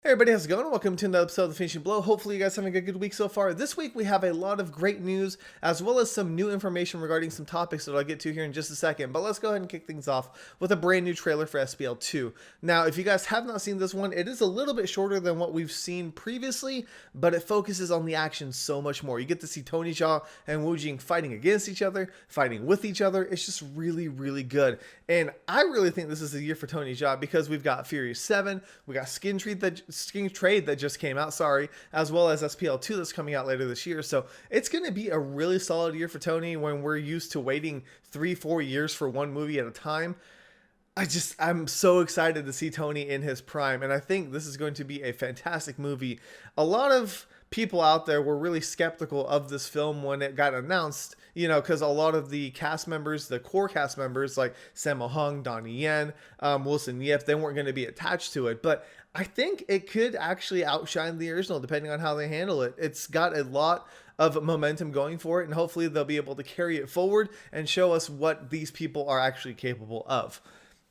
Hey everybody, how's it going? Welcome to another episode of The Finishing Blow. Hopefully you guys having a good week so far. This week we have a lot of great news as well as some new information regarding some topics that I'll get to here in just a second. But let's go ahead and kick things off with a brand new trailer for SPL 2. Now, if you guys have not seen this one, it is a little bit shorter than what we've seen previously, but it focuses on the action so much more. You get to see Tony Jaa and Wu Jing fighting against each other, fighting with each other. It's just really, really good. And I really think this is the year for Tony Jaa because we've got Furious 7, we got Skin Trade that just came out, as well as SPL 2 that's coming out later this year. So it's going to be a really solid year for Tony when we're used to waiting 3-4 years for one movie at a time. I'm so excited to see Tony in his prime, and I think this is going to be a fantastic movie. A lot of people out there were really skeptical of this film when it got announced, because a lot of the cast members, the core cast members like Sammo Hung, Donnie Yen, Wilson Yip, they weren't going to be attached to it. But I think it could actually outshine the original depending on how they handle it. It's got a lot of momentum going for it, and hopefully they'll be able to carry it forward and show us what these people are actually capable of.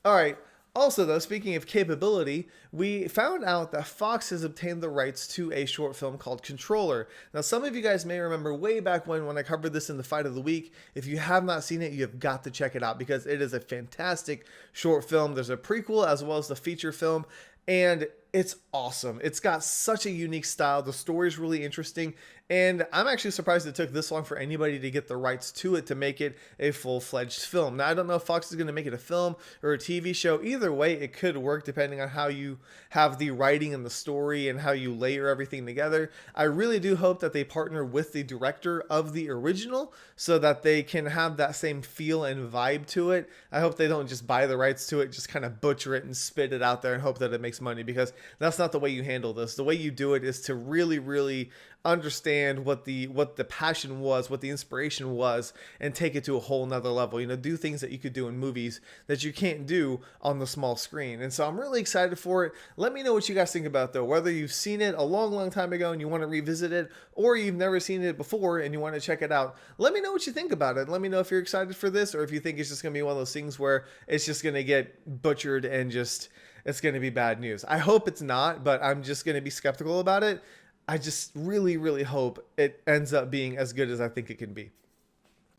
All right. Also, though, speaking of capability, we found out that Fox has obtained the rights to a short film called Controller. Now, some of you guys may remember way back when I covered this in the Fight of the Week. If you have not seen it, you have got to check it out because it is a fantastic short film. There's a prequel as well as the feature film, and it's awesome. It's got such a unique style. The story is really interesting, and I'm actually surprised it took this long for anybody to get the rights to it to make it a full-fledged film. Now, I don't know if Fox is going to make it a film or a TV show. Either way, it could work depending on how you have the writing and the story and how you layer everything together. I really do hope that they partner with the director of the original so that they can have that same feel and vibe to it. I hope they don't just buy the rights to it, just kind of butcher it and spit it out there and hope that it makes money, because that's not the way you handle this. The way you do it is to really, really understand what the passion was, what the inspiration was, and take it to a whole nother level. Do things that you could do in movies that you can't do on the small screen. And so I'm really excited for it. Let me know what you guys think about it, though. Whether you've seen it a long, long time ago and you want to revisit it, or you've never seen it before and you want to check it out. Let me know what you think about it. Let me know if you're excited for this or if you think it's just going to be one of those things where it's just going to get butchered and it's going to be bad news. I hope it's not, but I'm just going to be skeptical about it. I just really, really hope it ends up being as good as I think it can be.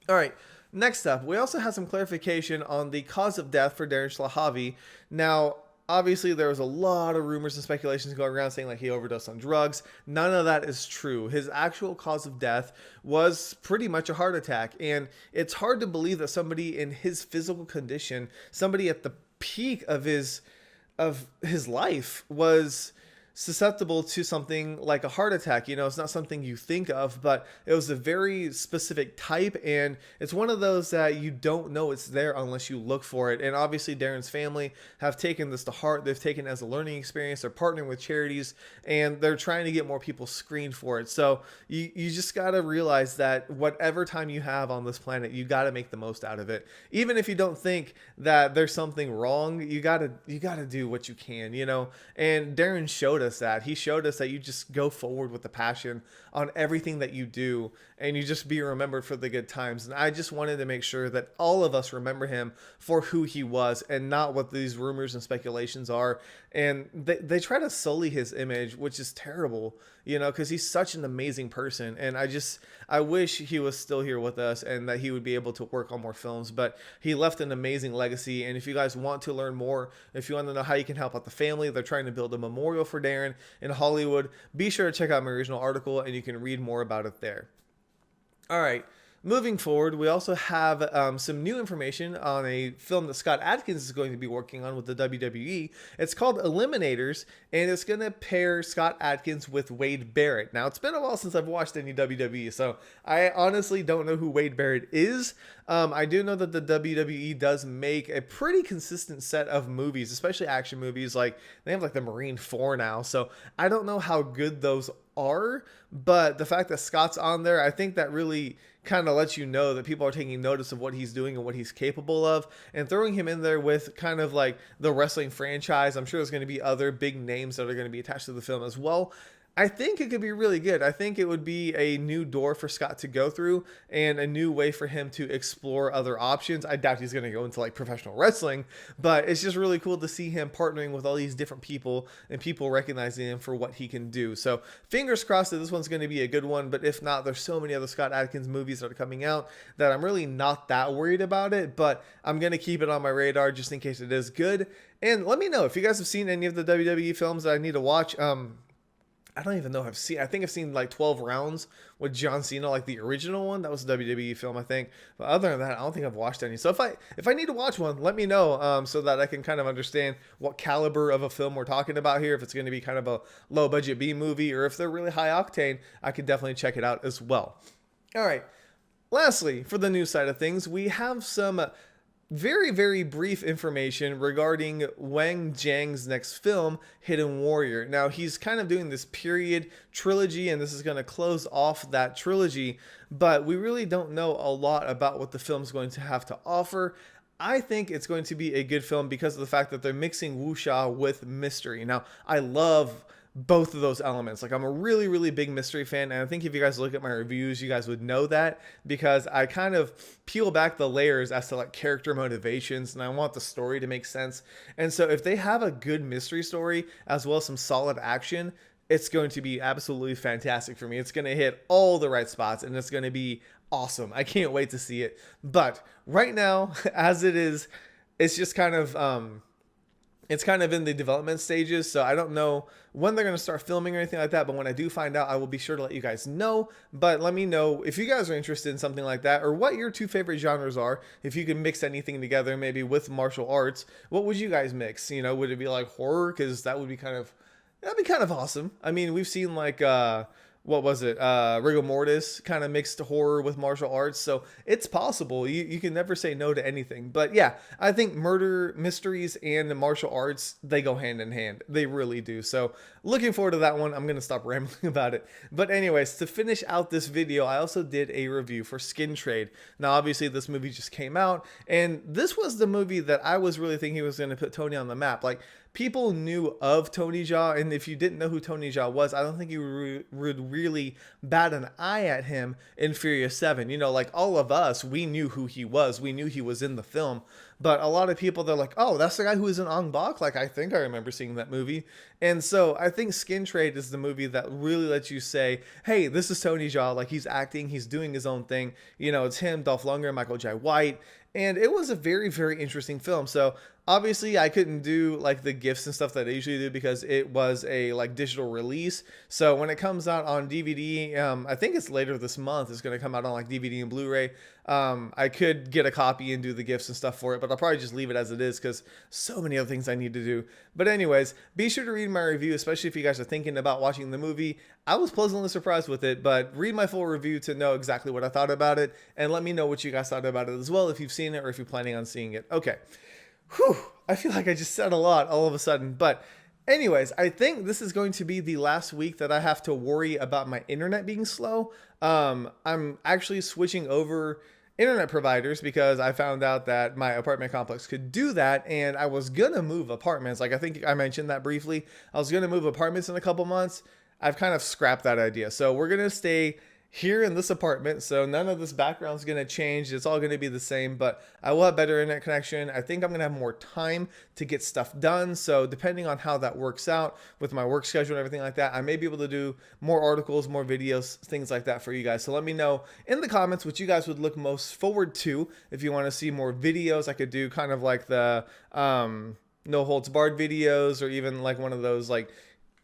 All right, next up, we also have some clarification on the cause of death for Darren Shahlavi. Now, obviously, there was a lot of rumors and speculations going around saying like he overdosed on drugs. None of that is true. His actual cause of death was pretty much a heart attack. And it's hard to believe that somebody in his physical condition, somebody at the peak of his life, was susceptible to something like a heart attack. It's not something you think of, but it was a very specific type, and it's one of those that you don't know it's there unless you look for it. And obviously Darren's family have taken this to heart. They've taken it as a learning experience. They're partnering with charities, and they're trying to get more people screened for it. So you just got to realize that whatever time you have on this planet, you got to make the most out of it. Even if you don't think that there's something wrong, you got to do what you can, and Darren showed us that. He showed us that you just go forward with the passion on everything that you do, and you just be remembered for the good times. And I just wanted to make sure that all of us remember him for who he was and not what these rumors and speculations are. And they try to sully his image, which is terrible, because he's such an amazing person. And I wish he was still here with us and that he would be able to work on more films. But he left an amazing legacy. And if you guys want to learn more, if you want to know how you can help out the family, they're trying to build a memorial for Darren in Hollywood. Be sure to check out my original article and you can read more about it there. All right. Moving forward, we also have some new information on a film that Scott Adkins is going to be working on with the WWE. It's called Eliminators, and it's going to pair Scott Adkins with Wade Barrett. Now, it's been a while since I've watched any WWE, so I honestly don't know who Wade Barrett is. I do know that the WWE does make a pretty consistent set of movies, especially action movies. Like, they have like the Marine 4 now, so I don't know how good those are, but the fact that Scott's on there, I think that really kind of lets you know that people are taking notice of what he's doing and what he's capable of, and throwing him in there with kind of like the wrestling franchise. I'm sure there's going to be other big names that are going to be attached to the film as well. I think it could be really good. I think it would be a new door for Scott to go through and a new way for him to explore other options. I doubt he's going to go into like professional wrestling, but it's just really cool to see him partnering with all these different people and people recognizing him for what he can do. So fingers crossed that this one's going to be a good one, but if not, there's so many other Scott Adkins movies that are coming out that I'm really not that worried about it, but I'm going to keep it on my radar just in case it is good. And let me know if you guys have seen any of the WWE films that I need to watch. I don't even know if I've seen. I think I've seen like 12 Rounds with John Cena, like the original one. That was a WWE film, I think. But other than that, I don't think I've watched any. So if I need to watch one, let me know so that I can kind of understand what caliber of a film we're talking about here. If it's going to be kind of a low budget B movie, or if they're really high octane, I could definitely check it out as well. All right. Lastly, for the news side of things, we have some very, very brief information regarding Wang Jiang's next film, Hidden Warrior. Now, he's kind of doing this period trilogy, and this is going to close off that trilogy, but we really don't know a lot about what the film's going to have to offer. I think it's going to be a good film because of the fact that they're mixing wuxia with mystery. Now, I love both of those elements. Like, I'm a really, really big mystery fan, and I think if you guys look at my reviews, you guys would know that, because I kind of peel back the layers as to like character motivations, and I want the story to make sense. And so if they have a good mystery story as well as some solid action, it's going to be absolutely fantastic for me. It's going to hit all the right spots, and it's going to be awesome. I can't wait to see it. But right now, as it is, it's just kind of it's kind of in the development stages, so I don't know when they're going to start filming or anything like that, but when I do find out, I will be sure to let you guys know. But let me know if you guys are interested in something like that, or what your two favorite genres are. If you can mix anything together, maybe with martial arts, what would you guys mix? You know, would it be like horror? Because that'd be kind of awesome. I mean, we've seen like what was it? Rigor Mortis kind of mixed horror with martial arts. So it's possible. You can never say no to anything. But yeah, I think murder mysteries and martial arts, they go hand in hand. They really do. So looking forward to that one. I'm going to stop rambling about it. But anyways, to finish out this video, I also did a review for Skin Trade. Now, obviously this movie just came out, and this was the movie that I was really thinking was going to put Tony on the map. Like, people knew of Tony Jaa, and if you didn't know who Tony Jaa was, I don't think you would really bat an eye at him in Furious 7. You know, like all of us, we knew who he was. We knew he was in the film. But a lot of people, they're like, oh, that's the guy who was in Ong Bak? Like, I think I remember seeing that movie. And so I think Skin Trade is the movie that really lets you say, hey, this is Tony Jaa. Like, he's acting, he's doing his own thing. You know, it's him, Dolph Lundgren, Michael Jai White. And it was a very, very interesting film. So obviously I couldn't do like the gifts and stuff that I usually do because it was a like digital release. So when it comes out on DVD, I think it's later this month, it's going to come out on like DVD and Blu-ray. I could get a copy and do the gifts and stuff for it, but I'll probably just leave it as it is because so many other things I need to do. But anyways, be sure to read my review, especially if you guys are thinking about watching the movie. I was pleasantly surprised with it, but read my full review to know exactly what I thought about it, and let me know what you guys thought about it as well, if you've seen it or if you're planning on seeing it. Okay. Whew. I feel like I just said a lot all of a sudden, but anyways, I think this is going to be the last week that I have to worry about my internet being slow. I'm actually switching over internet providers because I found out that my apartment complex could do that, and I was gonna move apartments. Like, I think I mentioned that briefly. I was gonna move apartments in a couple months. I've kind of scrapped that idea. So we're gonna stay here in this apartment, so none of this background is going to change. It's all going to be the same, but I will have better internet connection. I think I'm going to have more time to get stuff done, so depending on how that works out with my work schedule and everything like that, I may be able to do more articles, more videos, things like that for you guys. So let me know in the comments what you guys would look most forward to. If you want to see more videos, I could do kind of like the no holds barred videos, or even like one of those, like,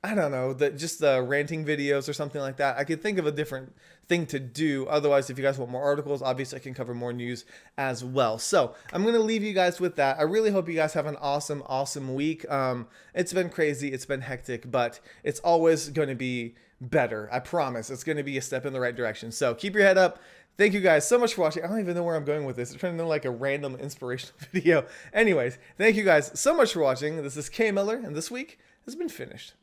I don't know, just the ranting videos or something like that. I could think of a different thing to do. Otherwise, if you guys want more articles, obviously I can cover more news as well. So I'm going to leave you guys with that. I really hope you guys have an awesome, awesome week. It's been crazy. It's been hectic, but it's always going to be better. I promise. It's going to be a step in the right direction. So keep your head up. Thank you guys so much for watching. I don't even know where I'm going with this. It's turning into like a random inspirational video. Anyways, thank you guys so much for watching. This is K Miller, and this week has been finished.